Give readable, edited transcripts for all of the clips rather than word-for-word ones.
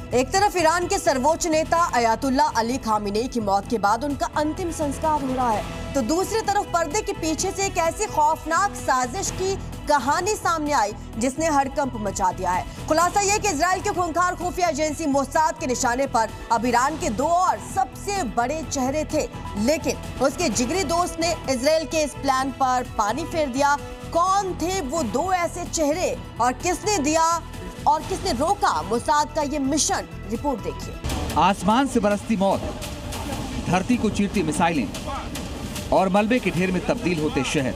एक तरफ ईरान के सर्वोच्च नेता अयातुल्ला अली खामेनेई की मौत के बाद उनका अंतिम संस्कार हो रहा है, तो दूसरी तरफ पर्दे के पीछे से एक ऐसी खौफनाक साजिश की कहानी सामने आई जिसने हड़कंप मचा दिया है। खुलासा यह कि इजराइल के खूंखार खुफिया एजेंसी मोसाद के निशाने पर अब ईरान के 2 और सबसे बड़े चेहरे थे, लेकिन उसके जिगरी दोस्त ने इजराइल के इस प्लान पर पानी फेर दिया। कौन थे वो 2 ऐसे चेहरे और किसने दिया और किसने रोका मोसाद का ये मिशन? रिपोर्ट देखिए। आसमान से बरसती मौत, धरती को चीरती मिसाइलें और मलबे के ढेर में तब्दील होते शहर।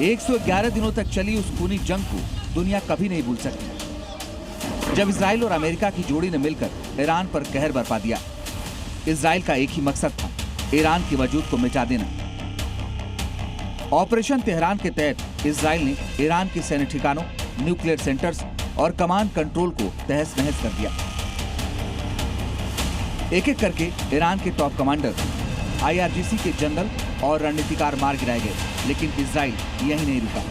111 दिनों तक चली उस खूनी जंग को दुनिया कभी नहीं भूल सकती, जब इजराइल और अमेरिका की जोड़ी ने मिलकर ईरान पर कहर बरपा दिया। इजराइल का एक ही मकसद था, ईरान के वजूद को मिटा देना। ऑपरेशन तेहरान के तहत इजराइल ने ईरान के सैन्य ठिकानों, न्यूक्लियर सेंटर्स और कमांड कंट्रोल को तहस नहस कर दिया। एक एक करके ईरान के टॉप कमांडर, IRGC के जनरल और रणनीतिकार मार गिराए गए, लेकिन इजराइल यही नहीं रुका।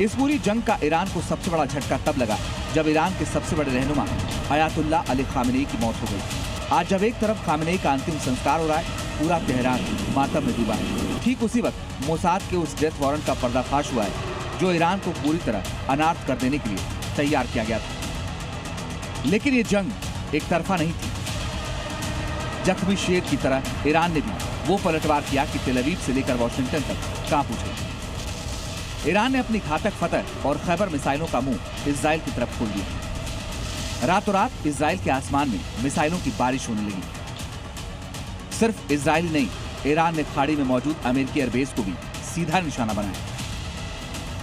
इस पूरी जंग का ईरान को सबसे बड़ा झटका तब लगा जब ईरान के सबसे बड़े रहनुमा अयातुल्ला अली खामेनेई की मौत हो गई। आज जब एक तरफ खामेनेई का अंतिम संस्कार हो रहा है, पूरा तेहरान मातम में डूबा है। ठीक उसी वक्त मोसाद के उस डेथ वारंट का पर्दाफाश हुआ है जो ईरान को पूरी तरह अनाथ कर देने के लिए तैयार किया गया था। लेकिन ये जंग एक तरफा नहीं थी। जख्मी शेर की तरह ईरान ने भी वो पलटवार किया कि तेल अवीव से लेकर वाशिंगटन तक कांप उठे। ईरान ने अपनी घातक फतह और खैबर मिसाइलों का मुंह इजराइल की तरफ खोल दिया। रातों रात इजराइल के आसमान में मिसाइलों की बारिश होने लगी। सिर्फ इजराइल नहीं, ईरान ने खाड़ी में मौजूद अमेरिकी एयरबेस को भी सीधा निशाना बनाया।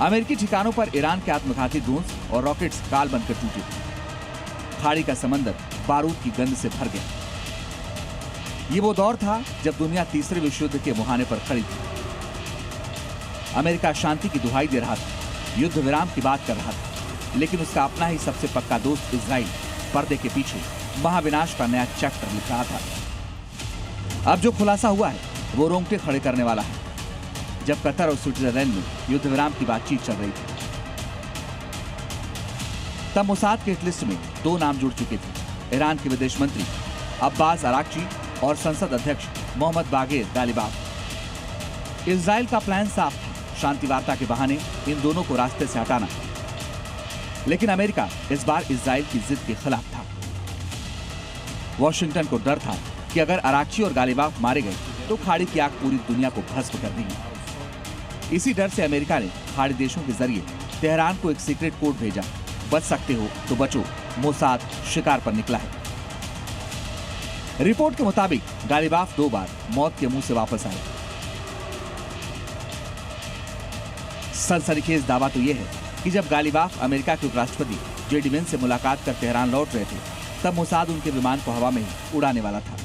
अमेरिकी ठिकानों पर ईरान के आत्मघाती ड्रोन्स और रॉकेट्स काल बनकर टूटे। खाड़ी का समंदर बारूद की गंध से भर गया। ये वो दौर था जब दुनिया तीसरे विश्व युद्ध के मुहाने पर खड़ी थी। अमेरिका शांति की दुहाई दे रहा था, युद्ध विराम की बात कर रहा था, लेकिन उसका अपना ही सबसे पक्का दोस्त इजराइल पर्दे के पीछे महाविनाश का नया चैप्टर लिख रहा था। अब जो खुलासा हुआ है वो रोंगटे खड़े करने वाला है। जब कतर और स्विट्जरलैंड में युद्ध विराम की बातचीत चल रही थी, तब मोसाद के लिस्ट में 2 नाम जुड़ चुके थे, ईरान के विदेश मंत्री अब्बास अराक्ची और संसद अध्यक्ष मोहम्मद बागेर गालिबाफ। इजराइल का प्लान साफ था, शांति वार्ता के बहाने इन दोनों को रास्ते से हटाना। लेकिन अमेरिका इस बार इजराइल की जिद के खिलाफ था। वॉशिंगटन को डर था कि अगर अराक्ची और गालिबाफ मारे गए तो खाड़ी की आग पूरी दुनिया को भस्म कर देगी। इसी डर से अमेरिका ने खाड़ी देशों के जरिए तेहरान को एक सीक्रेट कोड भेजा, बच सकते हो तो बचो, मोसाद शिकार पर निकला है। रिपोर्ट के मुताबिक गालिबाफ 2 बार मौत के मुंह से वापस आए। सनसनीखेज दावा तो यह है कि जब गालिबाफ अमेरिका के उपराष्ट्रपति JD Vance से मुलाकात कर तेहरान लौट रहे थे, तब मोसाद उनके विमान को हवा में ही उड़ाने वाला था।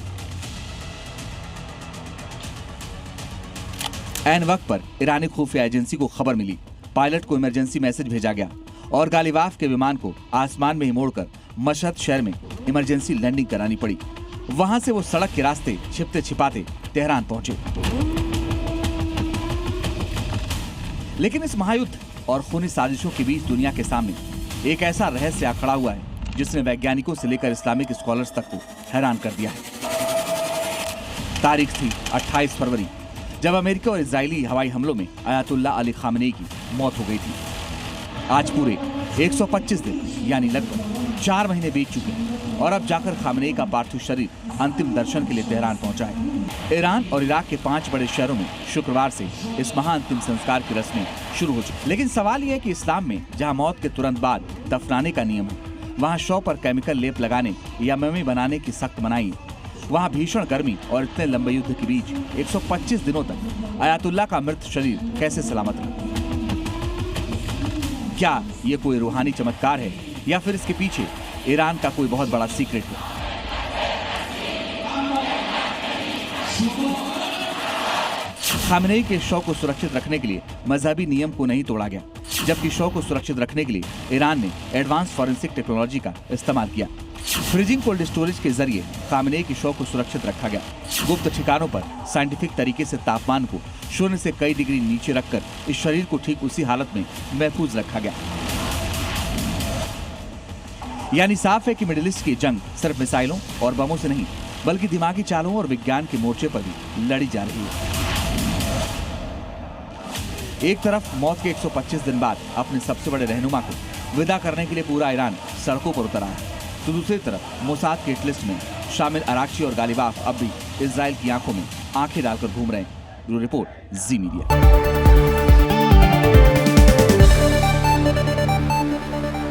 ऐन वक्त पर ईरानी खुफिया एजेंसी को खबर मिली, पायलट को इमरजेंसी मैसेज भेजा गया और गालिबाफ के विमान को आसमान में ही मोड़कर मशहद शहर में इमरजेंसी लैंडिंग करानी पड़ी। वहां से वो सड़क के रास्ते छिपते छिपाते तेहरान पहुंचे। लेकिन इस महायुद्ध और खूनी साजिशों के बीच दुनिया के सामने एक ऐसा रहस्य आ खड़ा हुआ है जिसने वैज्ञानिकों से लेकर इस्लामिक स्कॉलर्स तक को हैरान कर दिया है। तारीख थी 28 फरवरी, जब अमेरिका और इजरायली हवाई हमलों में अयातुल्ला अली खामेनेई की मौत हो गई थी। आज पूरे 125 दिन यानी लगभग 4 महीने बीत चुके हैं और अब जाकर खामेनेई का पार्थिव शरीर अंतिम दर्शन के लिए तेहरान पहुंचा है। ईरान और इराक के 5 बड़े शहरों में शुक्रवार से इस महाअंतिम संस्कार की रस्में शुरू हो चुकी। लेकिन सवाल यह है कि इस्लाम में जहां मौत के तुरंत बाद दफनाने का नियम है, वहां शव पर केमिकल लेप लगाने या ममी बनाने की सख्त मनाही है। वहां भीषण गर्मी और इतने लंबे युद्ध के बीच 125 दिनों तक अयातुल्ला का मृत शरीर कैसे सलामत रहा? क्या ये कोई रूहानी चमत्कार है या फिर इसके पीछे ईरान का कोई बहुत बड़ा सीक्रेट है? खामेनेई के शव को सुरक्षित रखने के लिए मजहबी नियम को नहीं तोड़ा गया, जबकि शव को सुरक्षित रखने के लिए ईरान ने एडवांस फॉरेंसिक टेक्नोलॉजी का इस्तेमाल किया। फ्रीजिंग कोल्ड स्टोरेज के जरिए खामेनेई की शव को सुरक्षित रखा गया। गुप्त ठिकानों पर साइंटिफिक तरीके से तापमान को 0 से कई डिग्री नीचे रखकर इस शरीर को ठीक उसी हालत में महफूज रखा गया। यानी साफ है कि मिडिल ईस्ट की जंग सिर्फ मिसाइलों और बमों से नहीं बल्कि दिमागी चालों और विज्ञान के मोर्चे पर भी लड़ी जा रही है। एक तरफ मौत के 125 दिन बाद अपने सबसे बड़े रहनुमा को विदा करने के लिए पूरा ईरान सड़कों पर उतर आया है, तो दूसरी तरफ मोसाद के हिट लिस्ट में शामिल अराक्ची और गालिबाफ अब भी इजराइल की आंखों में आंखें डालकर घूम रहे हैं। ब्यूरो रिपोर्ट, जी मीडिया।